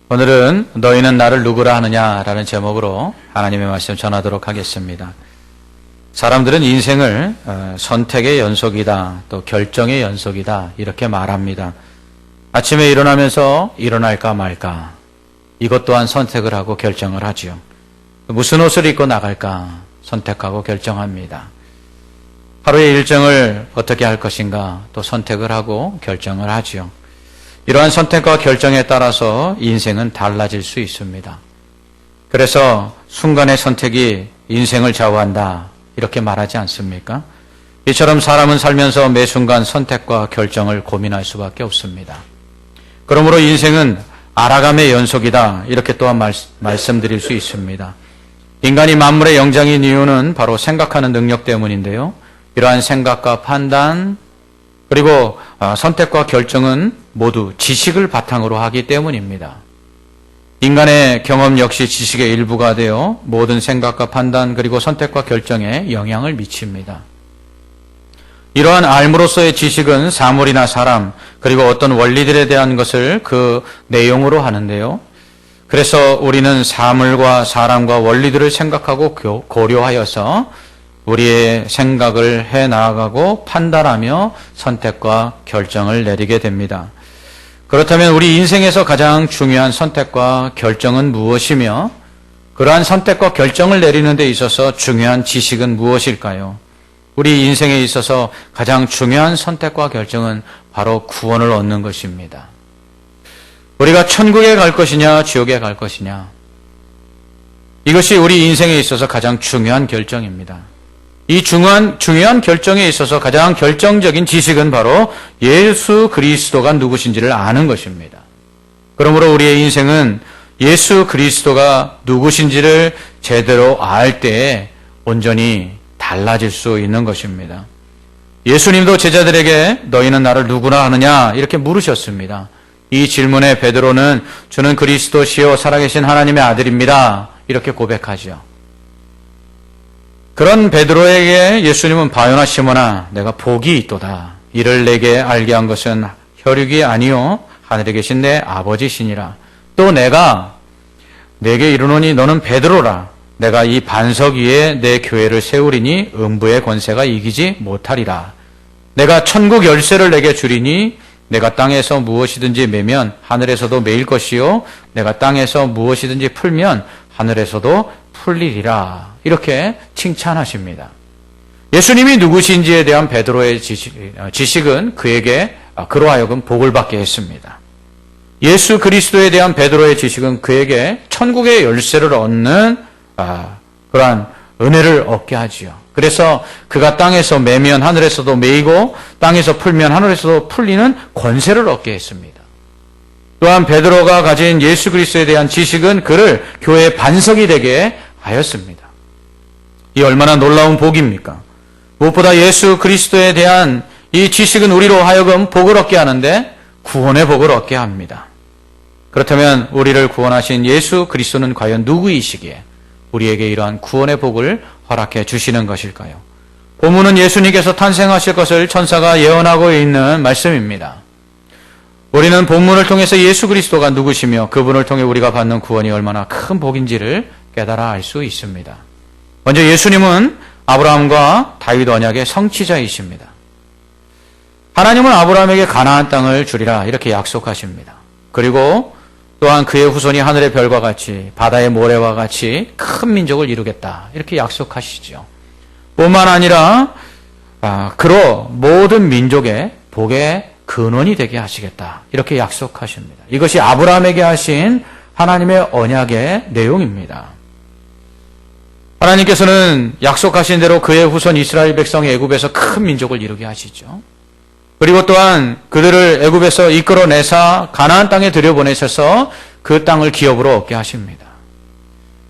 오늘은 너희는 나를 누구라 하느냐라는 제목으로 하나님의 말씀 전하도록 하겠습니다. 사람들은 인생을 선택의 연속이다, 또 결정의 연속이다 이렇게 말합니다. 아침에 일어나면서 일어날까 말까 이것 또한 선택을 하고 결정을 하지요. 무슨 옷을 입고 나갈까 선택하고 결정합니다. 하루의 일정을 어떻게 할 것인가 또 선택을 하고 결정을 하지요. 이러한 선택과 결정에 따라서 인생은 달라질 수 있습니다. 그래서 순간의 선택이 인생을 좌우한다 이렇게 말하지 않습니까? 이처럼 사람은 살면서 매 순간 선택과 결정을 고민할 수밖에 없습니다. 그러므로 인생은 알아감의 연속이다 이렇게 또한 말씀드릴 수 있습니다. 인간이 만물의 영장인 이유는 바로 생각하는 능력 때문인데요. 이러한 생각과 판단 그리고 선택과 결정은 모두 지식을 바탕으로 하기 때문입니다. 인간의 경험 역시 지식의 일부가 되어 모든 생각과 판단 그리고 선택과 결정에 영향을 미칩니다. 이러한 알므로서의 지식은 사물이나 사람 그리고 어떤 원리들에 대한 것을 그 내용으로 하는데요. 그래서 우리는 사물과 사람과 원리들을 생각하고 고려하여서 우리의 생각을 해나가고 판단하며 선택과 결정을 내리게 됩니다. 그렇다면 우리 인생에서 가장 중요한 선택과 결정은 무엇이며 그러한 선택과 결정을 내리는 데 있어서 중요한 지식은 무엇일까요? 우리 인생에 있어서 가장 중요한 선택과 결정은 바로 구원을 얻는 것입니다. 우리가 천국에 갈 것이냐 지옥에 갈 것이냐 이것이 우리 인생에 있어서 가장 중요한 결정입니다. 이 중요한 결정에 있어서 가장 결정적인 지식은 바로 예수 그리스도가 누구신지를 아는 것입니다. 그러므로 우리의 인생은 예수 그리스도가 누구신지를 제대로 알 때에 온전히 달라질 수 있는 것입니다. 예수님도 제자들에게 너희는 나를 누구라 하느냐 이렇게 물으셨습니다. 이 질문에 베드로는 주는 그리스도시요 살아계신 하나님의 아들입니다. 이렇게 고백하죠. 그런 베드로에게 예수님은 바요나 시몬아 내가 복이 있도다. 이를 내게 알게 한 것은 혈육이 아니요 하늘에 계신 내 아버지시니라. 또 내가 내게 이르노니 너는 베드로라. 내가 이 반석 위에 내 교회를 세우리니 음부의 권세가 이기지 못하리라. 내가 천국 열쇠를 내게 주리니 내가 땅에서 무엇이든지 매면 하늘에서도 매일 것이요 내가 땅에서 무엇이든지 풀면 하늘에서도 풀리리라. 이렇게 칭찬하십니다. 예수님이 누구신지에 대한 베드로의 지식은 그에게 그로 하여금 복을 받게 했습니다. 예수 그리스도에 대한 베드로의 지식은 그에게 천국의 열쇠를 얻는 그러한 은혜를 얻게 하지요. 그래서 그가 땅에서 매면 하늘에서도 매이고 땅에서 풀면 하늘에서도 풀리는 권세를 얻게 했습니다. 또한 베드로가 가진 예수 그리스도에 대한 지식은 그를 교회의 반석이 되게 하였습니다. 이 얼마나 놀라운 복입니까? 무엇보다 예수 그리스도에 대한 이 지식은 우리로 하여금 복을 얻게 하는데 구원의 복을 얻게 합니다. 그렇다면 우리를 구원하신 예수 그리스도는 과연 누구이시기에 우리에게 이러한 구원의 복을 허락해 주시는 것일까요? 본문은 예수님께서 탄생하실 것을 천사가 예언하고 있는 말씀입니다. 우리는 본문을 통해서 예수 그리스도가 누구시며 그분을 통해 우리가 받는 구원이 얼마나 큰 복인지를 깨달아 알 수 있습니다. 먼저 예수님은 아브라함과 다윗 언약의 성취자이십니다. 하나님은 아브라함에게 가나안 땅을 주리라 이렇게 약속하십니다. 그리고 또한 그의 후손이 하늘의 별과 같이 바다의 모래와 같이 큰 민족을 이루겠다 이렇게 약속하시죠. 뿐만 아니라 그로 모든 민족의 복의 근원이 되게 하시겠다 이렇게 약속하십니다. 이것이 아브라함에게 하신 하나님의 언약의 내용입니다. 하나님께서는 약속하신 대로 그의 후손 이스라엘 백성이 애굽에서 큰 민족을 이루게 하시죠. 그리고 또한 그들을 애굽에서 이끌어내사 가나안 땅에 들여보내셔서 그 땅을 기업으로 얻게 하십니다.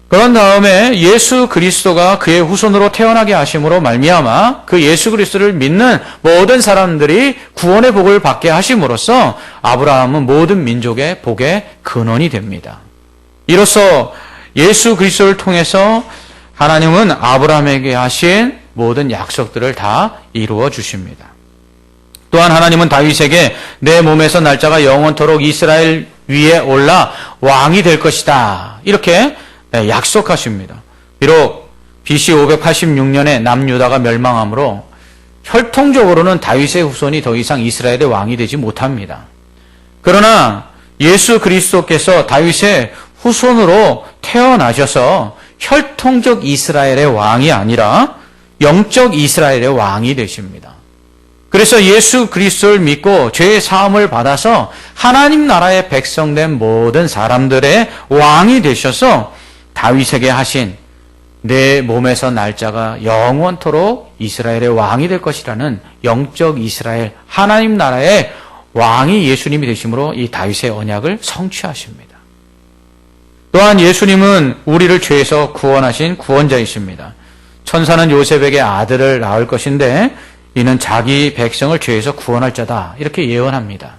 그런 다음에 예수 그리스도가 그의 후손으로 태어나게 하심으로 말미암아 그 예수 그리스도를 믿는 모든 사람들이 구원의 복을 받게 하심으로써 아브라함은 모든 민족의 복의 근원이 됩니다. 이로써 예수 그리스도를 통해서 하나님은 아브라함에게 하신 모든 약속들을 다 이루어 주십니다. 또한 하나님은 다윗에게 내 몸에서 날짜가 영원토록 이스라엘 위에 올라 왕이 될 것이다. 이렇게 약속하십니다. 비록 BC 586년에 남유다가 멸망함으로 혈통적으로는 다윗의 후손이 더 이상 이스라엘의 왕이 되지 못합니다. 그러나 예수 그리스도께서 다윗의 후손으로 태어나셔서 혈통적 이스라엘의 왕이 아니라 영적 이스라엘의 왕이 되십니다. 그래서 예수 그리스도를 믿고 죄의 사함을 받아서 하나님 나라의 백성된 모든 사람들의 왕이 되셔서 다윗에게 하신 내 몸에서 날짜가 영원토록 이스라엘의 왕이 될 것이라는 영적 이스라엘 하나님 나라의 왕이 예수님이 되심으로 이 다윗의 언약을 성취하십니다. 또한 예수님은 우리를 죄에서 구원하신 구원자이십니다. 천사는 요셉에게 아들을 낳을 것인데 이는 자기 백성을 죄에서 구원할 자다 이렇게 예언합니다.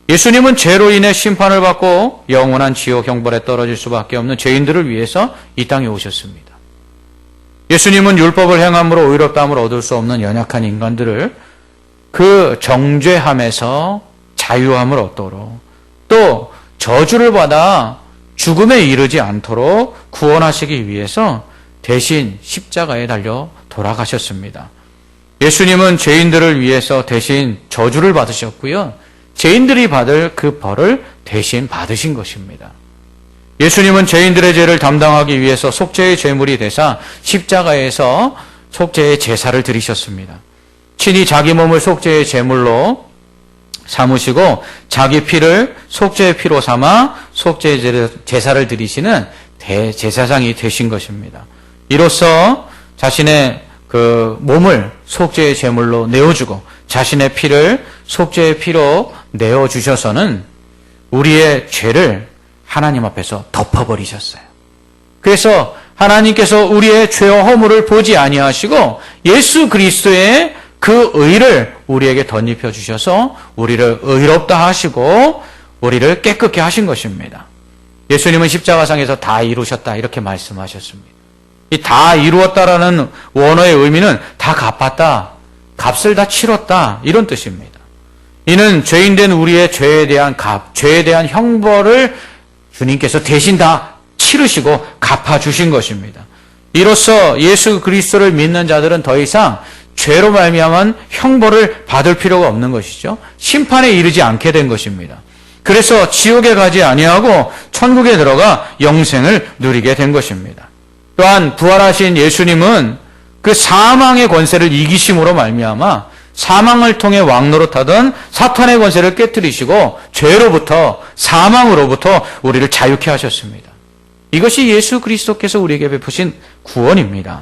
예수님은 죄로 인해 심판을 받고 영원한 지옥 형벌에 떨어질 수밖에 없는 죄인들을 위해서 이 땅에 오셨습니다. 예수님은 율법을 행함으로 의롭다함을 얻을 수 없는 연약한 인간들을 그 정죄함에서 자유함을 얻도록 또 저주를 받아 죽음에 이르지 않도록 구원하시기 위해서 대신 십자가에 달려 돌아가셨습니다. 예수님은 죄인들을 위해서 대신 저주를 받으셨고요. 죄인들이 받을 그 벌을 대신 받으신 것입니다. 예수님은 죄인들의 죄를 담당하기 위해서 속죄의 제물이 되사 십자가에서 속죄의 제사를 드리셨습니다. 친히 자기 몸을 속죄의 제물로 삼으시고 자기 피를 속죄의 피로 삼아 속죄의 제사를 드리시는 대제사장이 되신 것입니다. 이로써 자신의 그 몸을 속죄의 제물로 내어주고 자신의 피를 속죄의 피로 내어주셔서는 우리의 죄를 하나님 앞에서 덮어버리셨어요. 그래서 하나님께서 우리의 죄와 허물을 보지 아니하시고 예수 그리스도의 그 의를 우리에게 덧입혀 주셔서 우리를 의롭다 하시고 우리를 깨끗게 하신 것입니다. 예수님은 십자가상에서 다 이루셨다 이렇게 말씀하셨습니다. 이 다 이루었다라는 원어의 의미는 다 갚았다, 값을 다 치렀다 이런 뜻입니다. 이는 죄인된 우리의 죄에 대한 죄에 대한 형벌을 주님께서 대신 다 치르시고 갚아주신 것입니다. 이로써 예수 그리스도를 믿는 자들은 더 이상 죄로 말미암은 형벌을 받을 필요가 없는 것이죠. 심판에 이르지 않게 된 것입니다. 그래서 지옥에 가지 아니하고 천국에 들어가 영생을 누리게 된 것입니다. 또한 부활하신 예수님은 그 사망의 권세를 이기심으로 말미암아 사망을 통해 왕노릇하던 사탄의 권세를 깨뜨리시고 죄로부터 사망으로부터 우리를 자유케 하셨습니다. 이것이 예수 그리스도께서 우리에게 베푸신 구원입니다.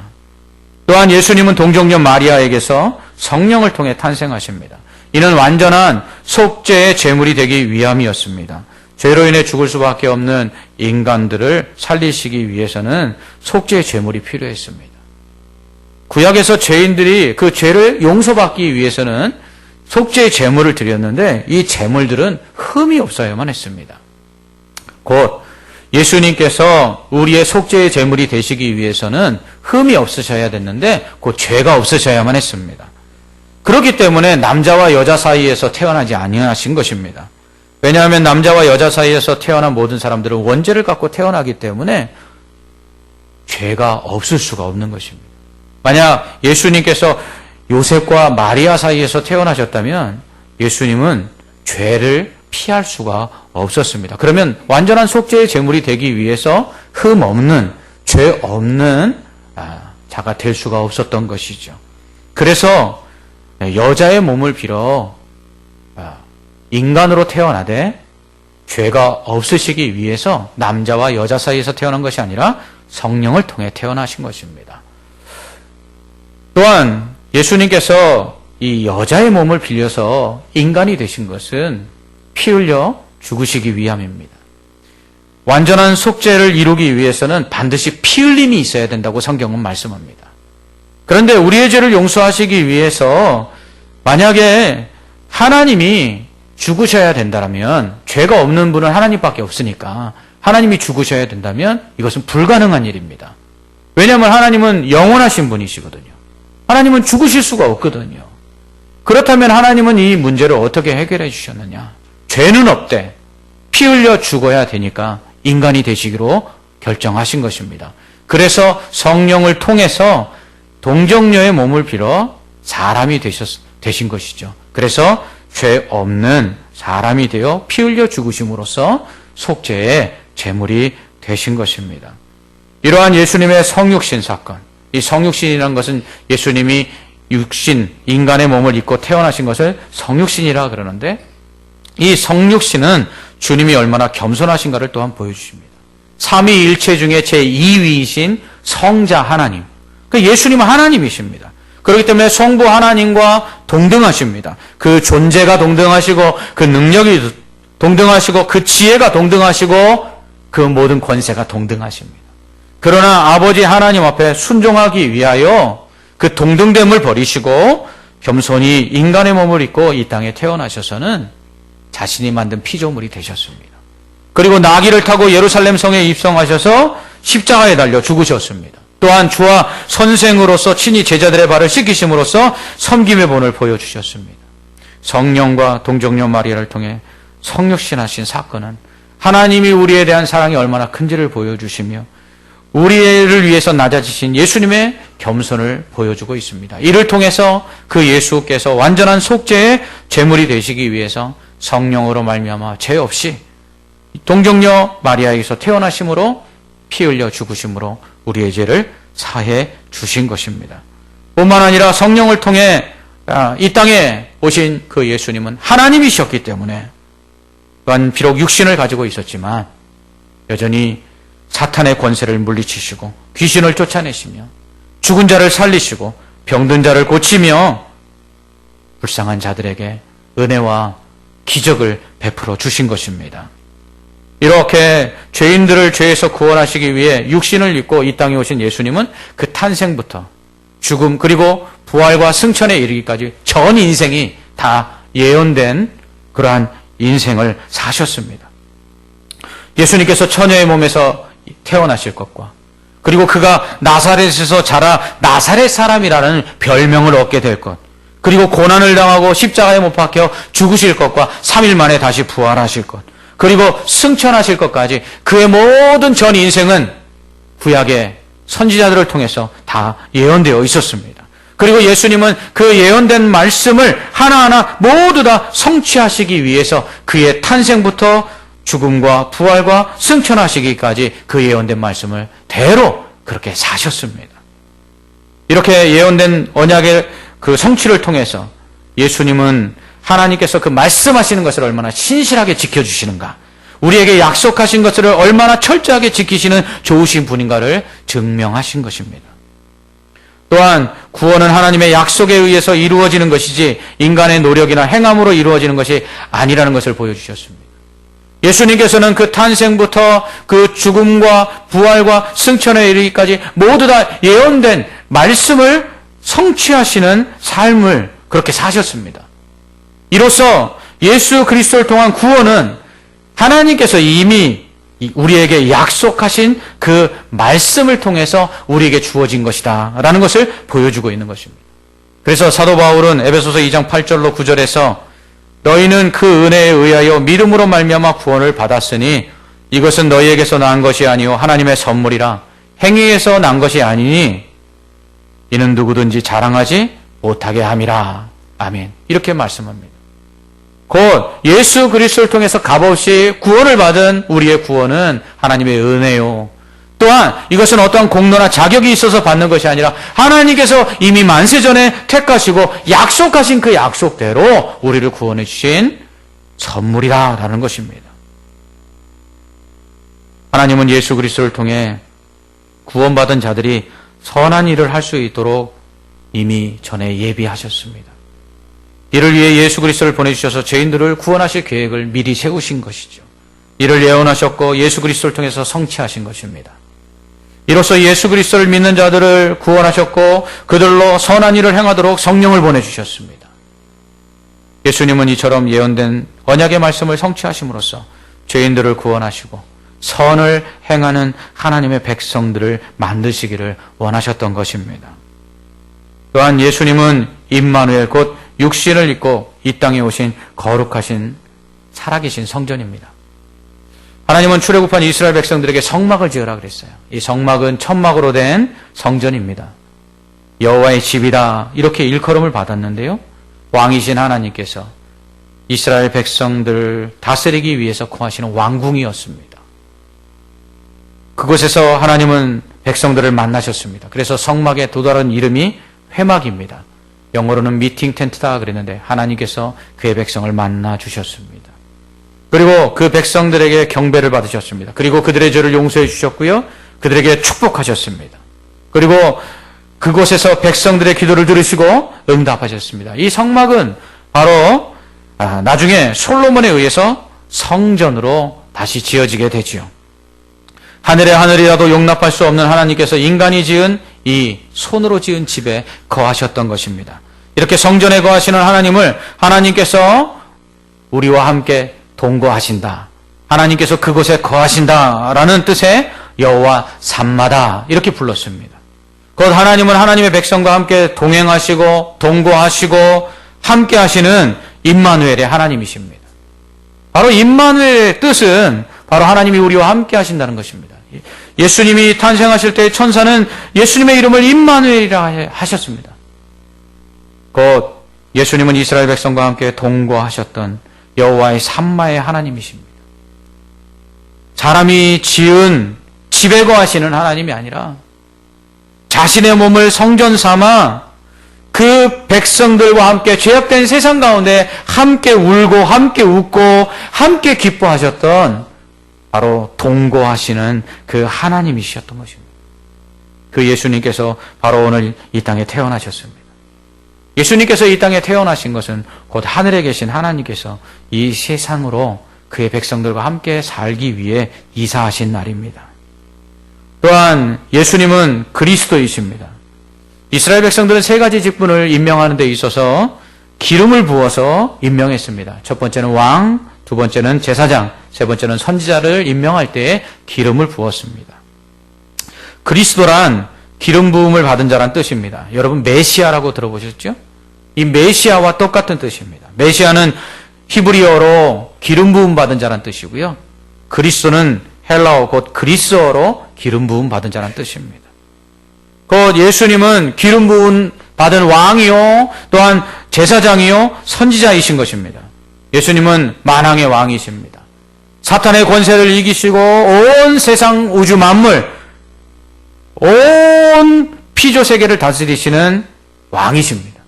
또한 예수님은 동정녀 마리아에게서 성령을 통해 탄생하십니다. 이는 완전한 속죄의 제물이 되기 위함이었습니다. 죄로 인해 죽을 수밖에 없는 인간들을 살리시기 위해서는 속죄의 제물이 필요했습니다. 구약에서 죄인들이 그 죄를 용서받기 위해서는 속죄의 제물을 드렸는데 이 제물들은 흠이 없어야만 했습니다. 곧 예수님께서 우리의 속죄의 제물이 되시기 위해서는 흠이 없으셔야 됐는데 곧 죄가 없으셔야만 했습니다. 그렇기 때문에 남자와 여자 사이에서 태어나지 아니하신 것입니다. 왜냐하면 남자와 여자 사이에서 태어난 모든 사람들은 원죄를 갖고 태어나기 때문에 죄가 없을 수가 없는 것입니다. 만약 예수님께서 요셉과 마리아 사이에서 태어나셨다면 예수님은 죄를 피할 수가 없었습니다. 그러면 완전한 속죄의 제물이 되기 위해서 흠 없는, 죄 없는 자가 될 수가 없었던 것이죠. 그래서 여자의 몸을 빌어 인간으로 태어나되 죄가 없으시기 위해서 남자와 여자 사이에서 태어난 것이 아니라 성령을 통해 태어나신 것입니다. 또한 예수님께서 이 여자의 몸을 빌려서 인간이 되신 것은 피 흘려 죽으시기 위함입니다. 완전한 속죄를 이루기 위해서는 반드시 피 흘림이 있어야 된다고 성경은 말씀합니다. 그런데 우리의 죄를 용서하시기 위해서 만약에 하나님이 죽으셔야 된다면, 죄가 없는 분은 하나님밖에 없으니까 하나님이 죽으셔야 된다면 이것은 불가능한 일입니다. 왜냐하면 하나님은 영원하신 분이시거든요. 하나님은 죽으실 수가 없거든요. 그렇다면 하나님은 이 문제를 어떻게 해결해 주셨느냐? 죄는 없대. 피 흘려 죽어야 되니까 인간이 되시기로 결정하신 것입니다. 그래서 성령을 통해서 동정녀의 몸을 빌어 사람이 되신 것이죠. 그래서 죄 없는 사람이 되어 피 흘려 죽으심으로써 속죄의 제물이 되신 것입니다. 이러한 예수님의 성육신 사건, 이 성육신이라는 것은 예수님이 육신, 인간의 몸을 입고 태어나신 것을 성육신이라 그러는데, 이 성육신은 주님이 얼마나 겸손하신가를 또한 보여주십니다. 삼위일체 중에 제2위이신 성자 하나님, 예수님은 하나님이십니다. 그렇기 때문에 성부 하나님과 동등하십니다. 그 존재가 동등하시고 그 능력이 동등하시고 그 지혜가 동등하시고 그 모든 권세가 동등하십니다. 그러나 아버지 하나님 앞에 순종하기 위하여 그 동등됨을 버리시고 겸손히 인간의 몸을 입고 이 땅에 태어나셔서는 자신이 만든 피조물이 되셨습니다. 그리고 나귀를 타고 예루살렘 성에 입성하셔서 십자가에 달려 죽으셨습니다. 또한 주와 선생으로서 친히 제자들의 발을 씻기심으로써 섬김의 본을 보여주셨습니다. 성령과 동정녀 마리아를 통해 성육신하신 사건은 하나님이 우리에 대한 사랑이 얼마나 큰지를 보여주시며 우리를 위해서 낮아지신 예수님의 겸손을 보여주고 있습니다. 이를 통해서 그 예수께서 완전한 속죄의 제물이 되시기 위해서 성령으로 말미암아 죄 없이 동정녀 마리아에게서 태어나심으로 피 흘려 죽으심으로 우리의 죄를 사해 주신 것입니다. 뿐만 아니라 성령을 통해 이 땅에 오신 그 예수님은 하나님이셨기 때문에 또한 비록 육신을 가지고 있었지만 여전히 사탄의 권세를 물리치시고 귀신을 쫓아내시며 죽은 자를 살리시고 병든 자를 고치며 불쌍한 자들에게 은혜와 기적을 베풀어 주신 것입니다. 이렇게 죄인들을 죄에서 구원하시기 위해 육신을 입고 이 땅에 오신 예수님은 그 탄생부터 죽음 그리고 부활과 승천에 이르기까지 전 인생이 다 예언된 그러한 인생을 사셨습니다. 예수님께서 처녀의 몸에서 태어나실 것과 그리고 그가 나사렛에서 자라 나사렛 사람이라는 별명을 얻게 될 것, 그리고 고난을 당하고 십자가에 못 박혀 죽으실 것과 3일 만에 다시 부활하실 것, 그리고 승천하실 것까지 그의 모든 전 인생은 구약의 선지자들을 통해서 다 예언되어 있었습니다. 그리고 예수님은 그 예언된 말씀을 하나하나 모두 다 성취하시기 위해서 그의 탄생부터 죽음과 부활과 승천하시기까지 그 예언된 말씀을 대로 그렇게 사셨습니다. 이렇게 예언된 언약의 그 성취를 통해서 예수님은 하나님께서 그 말씀하시는 것을 얼마나 신실하게 지켜주시는가, 우리에게 약속하신 것을 얼마나 철저하게 지키시는 좋으신 분인가를 증명하신 것입니다. 또한 구원은 하나님의 약속에 의해서 이루어지는 것이지 인간의 노력이나 행함으로 이루어지는 것이 아니라는 것을 보여주셨습니다. 예수님께서는 그 탄생부터 그 죽음과 부활과 승천에 이르기까지 모두 다 예언된 말씀을 성취하시는 삶을 그렇게 사셨습니다. 이로써 예수 그리스도를 통한 구원은 하나님께서 이미 우리에게 약속하신 그 말씀을 통해서 우리에게 주어진 것이다 라는 것을 보여주고 있는 것입니다. 그래서 사도 바울은 에베소서 2장 8절로 9절에서 너희는 그 은혜에 의하여 믿음으로 말미암아 구원을 받았으니 이것은 너희에게서 난 것이 아니요 하나님의 선물이라 행위에서 난 것이 아니니 이는 누구든지 자랑하지 못하게 함이라. 아멘. 이렇게 말씀합니다. 곧 예수 그리스도를 통해서 값없이 구원을 받은 우리의 구원은 하나님의 은혜요. 또한 이것은 어떠한 공로나 자격이 있어서 받는 것이 아니라 하나님께서 이미 만세전에 택하시고 약속하신 그 약속대로 우리를 구원해 주신 선물이라는 것입니다. 하나님은 예수 그리스도를 통해 구원받은 자들이 선한 일을 할 수 있도록 이미 전에 예비하셨습니다. 이를 위해 예수 그리스도를 보내주셔서 죄인들을 구원하실 계획을 미리 세우신 것이죠. 이를 예언하셨고 예수 그리스도를 통해서 성취하신 것입니다. 이로써 예수 그리스도를 믿는 자들을 구원하셨고 그들로 선한 일을 행하도록 성령을 보내주셨습니다. 예수님은 이처럼 예언된 언약의 말씀을 성취하심으로써 죄인들을 구원하시고 선을 행하는 하나님의 백성들을 만드시기를 원하셨던 것입니다. 또한 예수님은 임마누엘 곧 육신을 입고 이 땅에 오신 거룩하신 살아계신 성전입니다. 하나님은 출애굽한 이스라엘 백성들에게 성막을 지으라 그랬어요. 이 성막은 천막으로 된 성전입니다. 여호와의 집이다 이렇게 일컬음을 받았는데요. 왕이신 하나님께서 이스라엘 백성들을 다스리기 위해서 거하시는 왕궁이었습니다. 그곳에서 하나님은 백성들을 만나셨습니다. 그래서 성막에 도달한 이름이 회막입니다. 영어로는 미팅 텐트다 그랬는데 하나님께서 그의 백성을 만나 주셨습니다. 그리고 그 백성들에게 경배를 받으셨습니다. 그리고 그들의 죄를 용서해 주셨고요. 그들에게 축복하셨습니다. 그리고 그곳에서 백성들의 기도를 들으시고 응답하셨습니다. 이 성막은 바로 나중에 솔로몬에 의해서 성전으로 다시 지어지게 되지요. 하늘의 하늘이라도 용납할 수 없는 하나님께서 인간이 지은 이 손으로 지은 집에 거하셨던 것입니다. 이렇게 성전에 거하시는 하나님을 하나님께서 우리와 함께 동거하신다. 하나님께서 그곳에 거하신다라는 뜻의 여호와 삼마다 이렇게 불렀습니다. 곧 하나님은 하나님의 백성과 함께 동행하시고 동거하시고 함께 하시는 임마누엘의 하나님이십니다. 바로 임마누엘의 뜻은 바로 하나님이 우리와 함께 하신다는 것입니다. 예수님이 탄생하실 때 천사는 예수님의 이름을 임마누엘이라 하셨습니다. 곧 예수님은 이스라엘 백성과 함께 동거하셨던 여호와의 삼마의 하나님이십니다. 사람이 지은 집에 거하시는 하나님이 아니라 자신의 몸을 성전 삼아 그 백성들과 함께 죄악된 세상 가운데 함께 울고 함께 웃고 함께 기뻐하셨던 바로 동거하시는 그 하나님이셨던 것입니다. 그 예수님께서 바로 오늘 이 땅에 태어나셨습니다. 예수님께서 이 땅에 태어나신 것은 곧 하늘에 계신 하나님께서 이 세상으로 그의 백성들과 함께 살기 위해 이사하신 날입니다. 또한 예수님은 그리스도이십니다. 이스라엘 백성들은 세 가지 직분을 임명하는 데 있어서 기름을 부어서 임명했습니다. 첫 번째는 왕, 두 번째는 제사장, 세 번째는 선지자를 임명할 때에 기름을 부었습니다. 그리스도란 기름 부음을 받은 자란 뜻입니다. 여러분 메시아라고 들어보셨죠? 이 메시아와 똑같은 뜻입니다. 메시아는 히브리어로 기름 부음 받은 자란 뜻이고요. 그리스도는 헬라어 곧 그리스어로 기름 부음 받은 자란 뜻입니다. 곧 예수님은 기름 부음 받은 왕이요 또한 제사장이요 선지자이신 것입니다. 예수님은 만왕의 왕이십니다. 사탄의 권세를 이기시고 온 세상 우주 만물 온 피조 세계를 다스리시는 왕이십니다.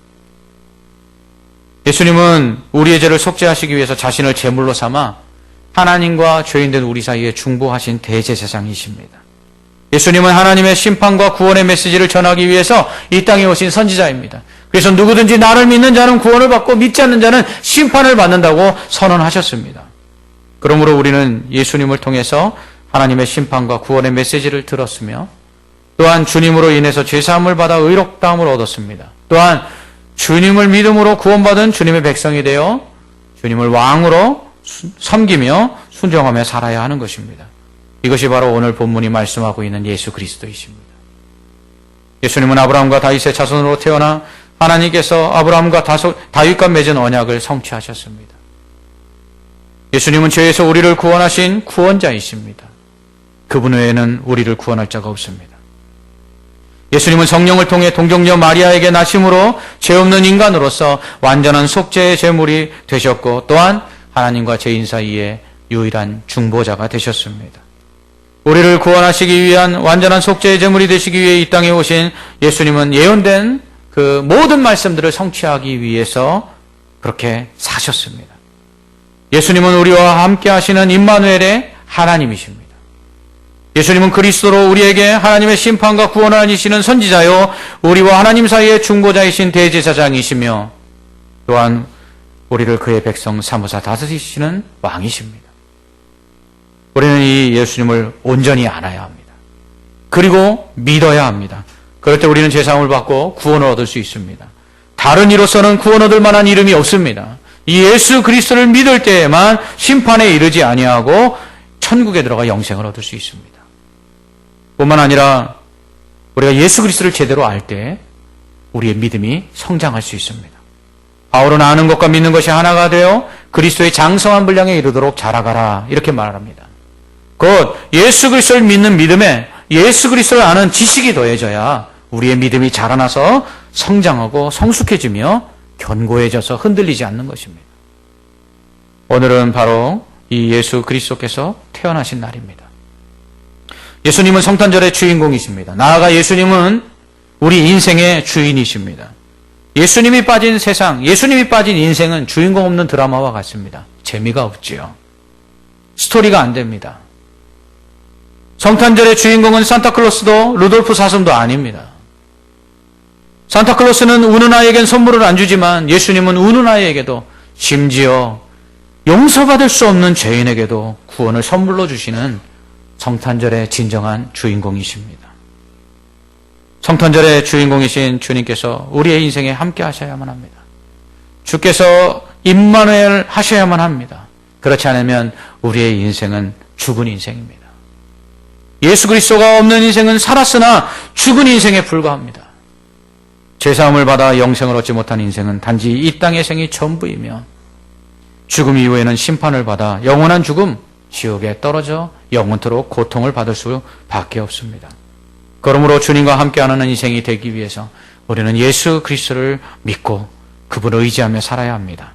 예수님은 우리의 죄를 속죄하시기 위해서 자신을 제물로 삼아 하나님과 죄인된 우리 사이에 중보하신 대제사장이십니다. 예수님은 하나님의 심판과 구원의 메시지를 전하기 위해서 이 땅에 오신 선지자입니다. 그래서 누구든지 나를 믿는 자는 구원을 받고 믿지 않는 자는 심판을 받는다고 선언하셨습니다. 그러므로 우리는 예수님을 통해서 하나님의 심판과 구원의 메시지를 들었으며 또한 주님으로 인해서 죄사함을 받아 의롭다함을 얻었습니다. 또한 주님을 믿음으로 구원받은 주님의 백성이 되어 주님을 왕으로 섬기며 순종하며 살아야 하는 것입니다. 이것이 바로 오늘 본문이 말씀하고 있는 예수 그리스도이십니다. 예수님은 아브라함과 다윗의 자손으로 태어나 하나님께서 아브라함과 다윗과 맺은 언약을 성취하셨습니다. 예수님은 죄에서 우리를 구원하신 구원자이십니다. 그분 외에는 우리를 구원할 자가 없습니다. 예수님은 성령을 통해 동정녀 마리아에게 나심으로 죄 없는 인간으로서 완전한 속죄의 제물이 되셨고 또한 하나님과 죄인 사이에 유일한 중보자가 되셨습니다. 우리를 구원하시기 위한 완전한 속죄의 제물이 되시기 위해 이 땅에 오신 예수님은 예언된 그 모든 말씀들을 성취하기 위해서 그렇게 사셨습니다. 예수님은 우리와 함께 하시는 임마누엘의 하나님이십니다. 예수님은 그리스도로 우리에게 하나님의 심판과 구원을 알리시는 선지자요 우리와 하나님 사이의 중보자이신 대제사장이시며 또한 우리를 그의 백성 사무사 다스리시는 왕이십니다. 우리는 이 예수님을 온전히 알아야 합니다. 그리고 믿어야 합니다. 그럴 때 우리는 죄사함을 받고 구원을 얻을 수 있습니다. 다른 이로서는 구원 얻을 만한 이름이 없습니다. 이 예수 그리스도를 믿을 때에만 심판에 이르지 아니하고 천국에 들어가 영생을 얻을 수 있습니다. 뿐만 아니라 우리가 예수 그리스도를 제대로 알 때 우리의 믿음이 성장할 수 있습니다. 바울은 아는 것과 믿는 것이 하나가 되어 그리스도의 장성한 분량에 이르도록 자라가라 이렇게 말합니다. 곧 예수 그리스도를 믿는 믿음에 예수 그리스도를 아는 지식이 더해져야 우리의 믿음이 자라나서 성장하고 성숙해지며 견고해져서 흔들리지 않는 것입니다. 오늘은 바로 이 예수 그리스도께서 태어나신 날입니다. 예수님은 성탄절의 주인공이십니다. 나아가 예수님은 우리 인생의 주인이십니다. 예수님이 빠진 세상, 예수님이 빠진 인생은 주인공 없는 드라마와 같습니다. 재미가 없지요. 스토리가 안 됩니다. 성탄절의 주인공은 산타클로스도 루돌프 사슴도 아닙니다. 산타클로스는 우는 아이에겐 선물을 안 주지만 예수님은 우는 아이에게도 심지어 용서받을 수 없는 죄인에게도 구원을 선물로 주시는 성탄절의 진정한 주인공이십니다. 성탄절의 주인공이신 주님께서 우리의 인생에 함께 하셔야만 합니다. 주께서 임마누엘 하셔야만 합니다. 그렇지 않으면 우리의 인생은 죽은 인생입니다. 예수 그리스도가 없는 인생은 살았으나 죽은 인생에 불과합니다. 죄사함을 받아 영생을 얻지 못한 인생은 단지 이 땅의 생이 전부이며 죽음 이후에는 심판을 받아 영원한 죽음, 지옥에 떨어져 영원토록 고통을 받을 수밖에 없습니다. 그러므로 주님과 함께하는 인생이 되기 위해서 우리는 예수 그리스도를 믿고 그분을 의지하며 살아야 합니다.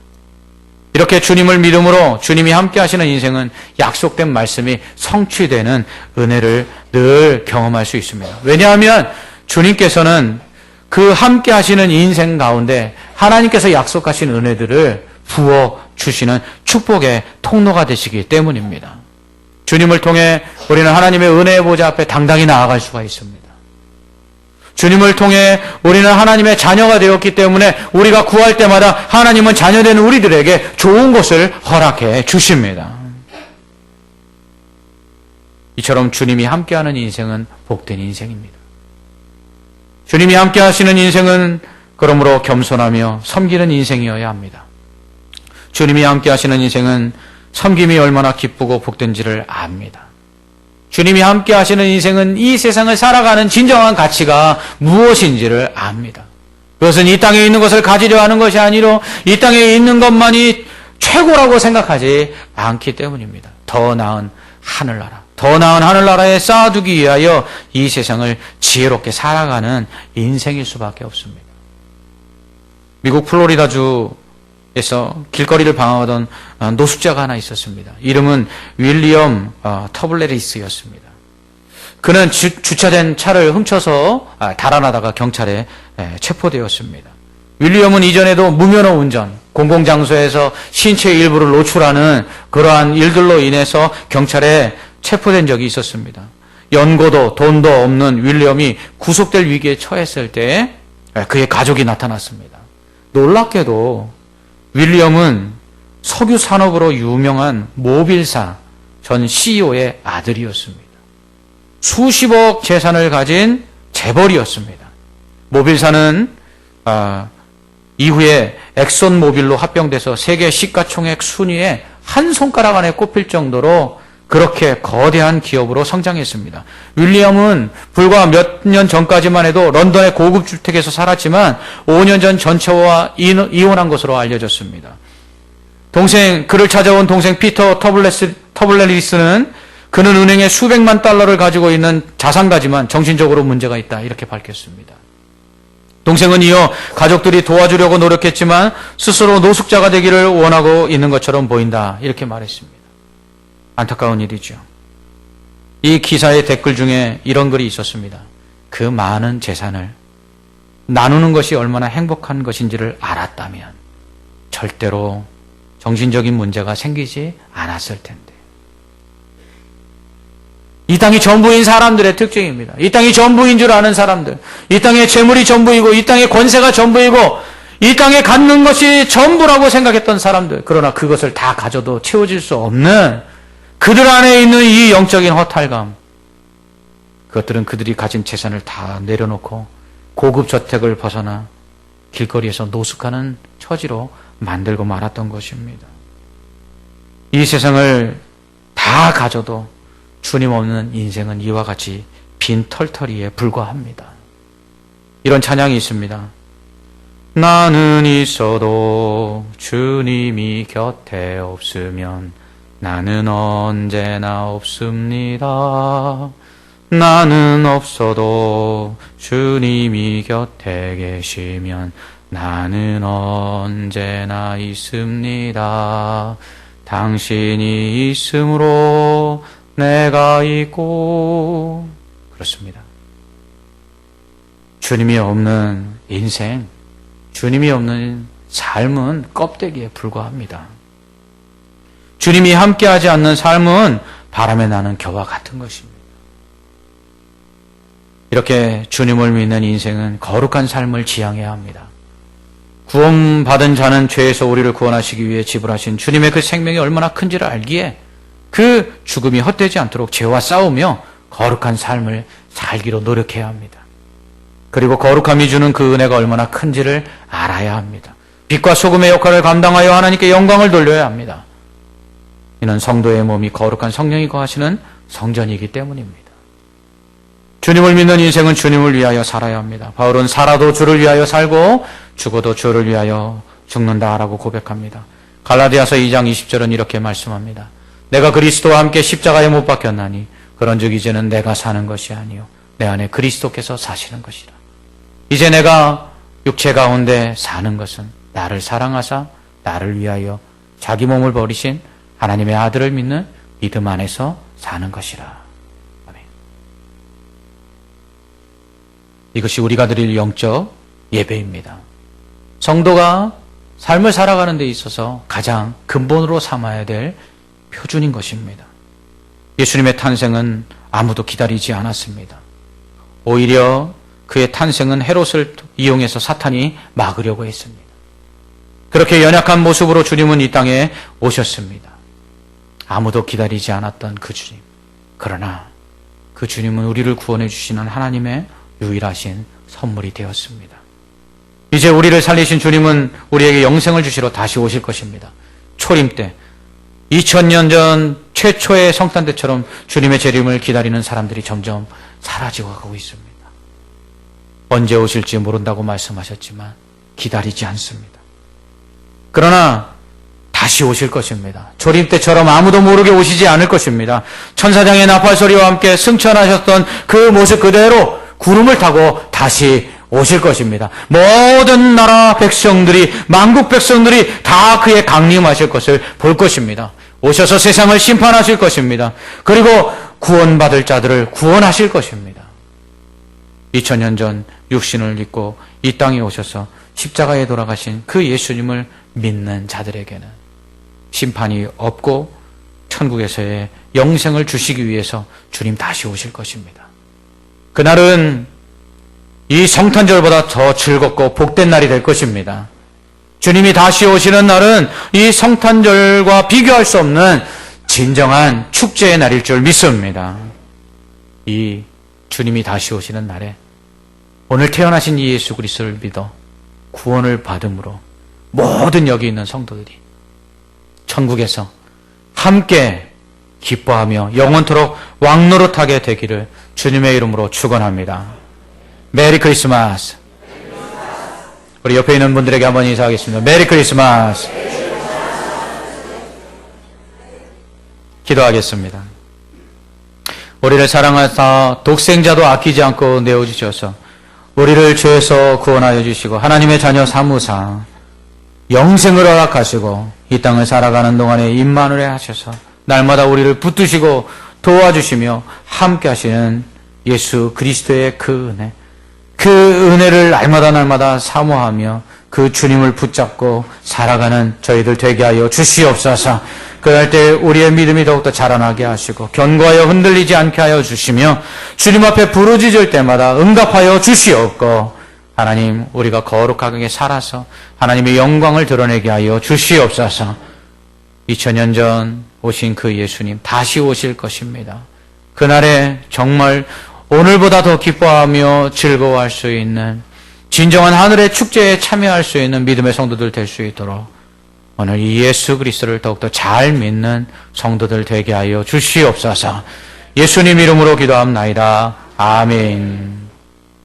이렇게 주님을 믿음으로 주님이 함께 하시는 인생은 약속된 말씀이 성취되는 은혜를 늘 경험할 수 있습니다. 왜냐하면 주님께서는 그 함께 하시는 인생 가운데 하나님께서 약속하신 은혜들을 부어 주시는 축복의 통로가 되시기 때문입니다. 주님을 통해 우리는 하나님의 은혜의 보좌 앞에 당당히 나아갈 수가 있습니다. 주님을 통해 우리는 하나님의 자녀가 되었기 때문에 우리가 구할 때마다 하나님은 자녀된 우리들에게 좋은 것을 허락해 주십니다. 이처럼 주님이 함께하는 인생은 복된 인생입니다. 주님이 함께하시는 인생은 그러므로 겸손하며 섬기는 인생이어야 합니다. 주님이 함께하시는 인생은 섬김이 얼마나 기쁘고 복된지를 압니다. 주님이 함께 하시는 인생은 이 세상을 살아가는 진정한 가치가 무엇인지를 압니다. 그것은 이 땅에 있는 것을 가지려 하는 것이 아니라 이 땅에 있는 것만이 최고라고 생각하지 않기 때문입니다. 더 나은 하늘나라, 더 나은 하늘나라에 쌓아두기 위하여 이 세상을 지혜롭게 살아가는 인생일 수밖에 없습니다. 미국 플로리다주 에서 길거리를 방황하던 노숙자가 하나 있었습니다. 이름은 윌리엄 터블레리스였습니다. 그는 주차된 차를 훔쳐서 달아나다가 경찰에 체포되었습니다. 윌리엄은 이전에도 무면허 운전, 공공장소에서 신체 일부를 노출하는 그러한 일들로 인해서 경찰에 체포된 적이 있었습니다. 연고도 돈도 없는 윌리엄이 구속될 위기에 처했을 때 그의 가족이 나타났습니다. 놀랍게도 윌리엄은 석유 산업으로 유명한 모빌사 전 CEO의 아들이었습니다. 수십억 재산을 가진 재벌이었습니다. 모빌사는 이후에 엑손 모빌로 합병돼서 세계 시가총액 순위에 한 손가락 안에 꼽힐 정도로 그렇게 거대한 기업으로 성장했습니다. 윌리엄은 불과 몇 년 전까지만 해도 런던의 고급 주택에서 살았지만 5년 전 전처와 이혼한 것으로 알려졌습니다. 그를 찾아온 동생 피터 터블레리스는 그는 은행에 수백만 달러를 가지고 있는 자산가지만 정신적으로 문제가 있다 이렇게 밝혔습니다. 동생은 이어 가족들이 도와주려고 노력했지만 스스로 노숙자가 되기를 원하고 있는 것처럼 보인다 이렇게 말했습니다. 안타까운 일이죠. 이 기사의 댓글 중에 이런 글이 있었습니다. 그 많은 재산을 나누는 것이 얼마나 행복한 것인지를 알았다면 절대로 정신적인 문제가 생기지 않았을 텐데. 이 땅이 전부인 사람들의 특징입니다. 이 땅이 전부인 줄 아는 사람들, 이 땅의 재물이 전부이고 이 땅의 권세가 전부이고 이 땅에 갖는 것이 전부라고 생각했던 사람들, 그러나 그것을 다 가져도 채워질 수 없는 그들 안에 있는 이 영적인 허탈감, 그것들은 그들이 가진 재산을 다 내려놓고 고급 저택을 벗어나 길거리에서 노숙하는 처지로 만들고 말았던 것입니다. 이 세상을 다 가져도 주님 없는 인생은 이와 같이 빈 털터리에 불과합니다. 이런 찬양이 있습니다. 나는 있어도 주님이 곁에 없으면 나는 언제나 없습니다. 나는 없어도 주님이 곁에 계시면 나는 언제나 있습니다. 당신이 있으므로 내가 있고. 그렇습니다. 주님이 없는 인생, 주님이 없는 삶은 껍데기에 불과합니다. 주님이 함께하지 않는 삶은 바람에 나는 겨와 같은 것입니다. 이렇게 주님을 믿는 인생은 거룩한 삶을 지향해야 합니다. 구원받은 자는 죄에서 우리를 구원하시기 위해 지불하신 주님의 그 생명이 얼마나 큰지를 알기에 그 죽음이 헛되지 않도록 죄와 싸우며 거룩한 삶을 살기로 노력해야 합니다. 그리고 거룩함이 주는 그 은혜가 얼마나 큰지를 알아야 합니다. 빛과 소금의 역할을 감당하여 하나님께 영광을 돌려야 합니다. 이는 성도의 몸이 거룩한 성령이 거하시는 성전이기 때문입니다. 주님을 믿는 인생은 주님을 위하여 살아야 합니다. 바울은 살아도 주를 위하여 살고 죽어도 주를 위하여 죽는다라고 고백합니다. 갈라디아서 2장 20절은 이렇게 말씀합니다. 내가 그리스도와 함께 십자가에 못 박혔나니 그런즉 이제는 내가 사는 것이 아니요 내 안에 그리스도께서 사시는 것이라. 이제 내가 육체 가운데 사는 것은 나를 사랑하사 나를 위하여 자기 몸을 버리신 하나님의 아들을 믿는 믿음 안에서 사는 것이라. 아멘. 이것이 우리가 드릴 영적 예배입니다. 성도가 삶을 살아가는 데 있어서 가장 근본으로 삼아야 될 표준인 것입니다. 예수님의 탄생은 아무도 기다리지 않았습니다. 오히려 그의 탄생은 헤롯을 이용해서 사탄이 막으려고 했습니다. 그렇게 연약한 모습으로 주님은 이 땅에 오셨습니다. 아무도 기다리지 않았던 그 주님. 그러나 그 주님은 우리를 구원해 주시는 하나님의 유일하신 선물이 되었습니다. 이제 우리를 살리신 주님은 우리에게 영생을 주시러 다시 오실 것입니다. 초림 때 2000년 전 최초의 성탄 때처럼 주님의 재림을 기다리는 사람들이 점점 사라지고 가고 있습니다. 언제 오실지 모른다고 말씀하셨지만 기다리지 않습니다. 그러나 다시 오실 것입니다. 조림 때처럼 아무도 모르게 오시지 않을 것입니다. 천사장의 나팔 소리와 함께 승천하셨던 그 모습 그대로 구름을 타고 다시 오실 것입니다. 모든 나라 백성들이, 만국 백성들이 다 그의 강림하실 것을 볼 것입니다. 오셔서 세상을 심판하실 것입니다. 그리고 구원받을 자들을 구원하실 것입니다. 2000년 전 육신을 입고 이 땅에 오셔서 십자가에 돌아가신 그 예수님을 믿는 자들에게는 심판이 없고 천국에서의 영생을 주시기 위해서 주님 다시 오실 것입니다. 그날은 이 성탄절보다 더 즐겁고 복된 날이 될 것입니다. 주님이 다시 오시는 날은 이 성탄절과 비교할 수 없는 진정한 축제의 날일 줄 믿습니다. 이 주님이 다시 오시는 날에 오늘 태어나신 이 예수 그리스도를 믿어 구원을 받음으로 모든 여기 있는 성도들이 천국에서 함께 기뻐하며 영원토록 왕노릇하게 되기를 주님의 이름으로 축원합니다. 메리 크리스마스. 우리 옆에 있는 분들에게 한번 인사하겠습니다. 메리 크리스마스. 기도하겠습니다. 우리를 사랑하사 독생자도 아끼지 않고 내어주셔서 우리를 죄에서 구원하여 주시고 하나님의 자녀 사무사 영생을 허락하시고 이 땅을 살아가는 동안에 임마누엘 하셔서 날마다 우리를 붙드시고 도와주시며 함께 하시는 예수 그리스도의 그 은혜, 그 은혜를 날마다 사모하며 그 주님을 붙잡고 살아가는 저희들 되게 하여 주시옵소서. 그럴 때 우리의 믿음이 더욱더 자라나게 하시고 견고하여 흔들리지 않게 하여 주시며 주님 앞에 부르짖을 때마다 응답하여 주시옵고 하나님 우리가 거룩하게 살아서 하나님의 영광을 드러내게 하여 주시옵소서. 2000년 전 오신 그 예수님 다시 오실 것입니다. 그날에 정말 오늘보다 더 기뻐하며 즐거워할 수 있는 진정한 하늘의 축제에 참여할 수 있는 믿음의 성도들 될 수 있도록 오늘 이 예수 그리스도를 더욱더 잘 믿는 성도들 되게 하여 주시옵소서. 예수님 이름으로 기도합나이다. 아멘.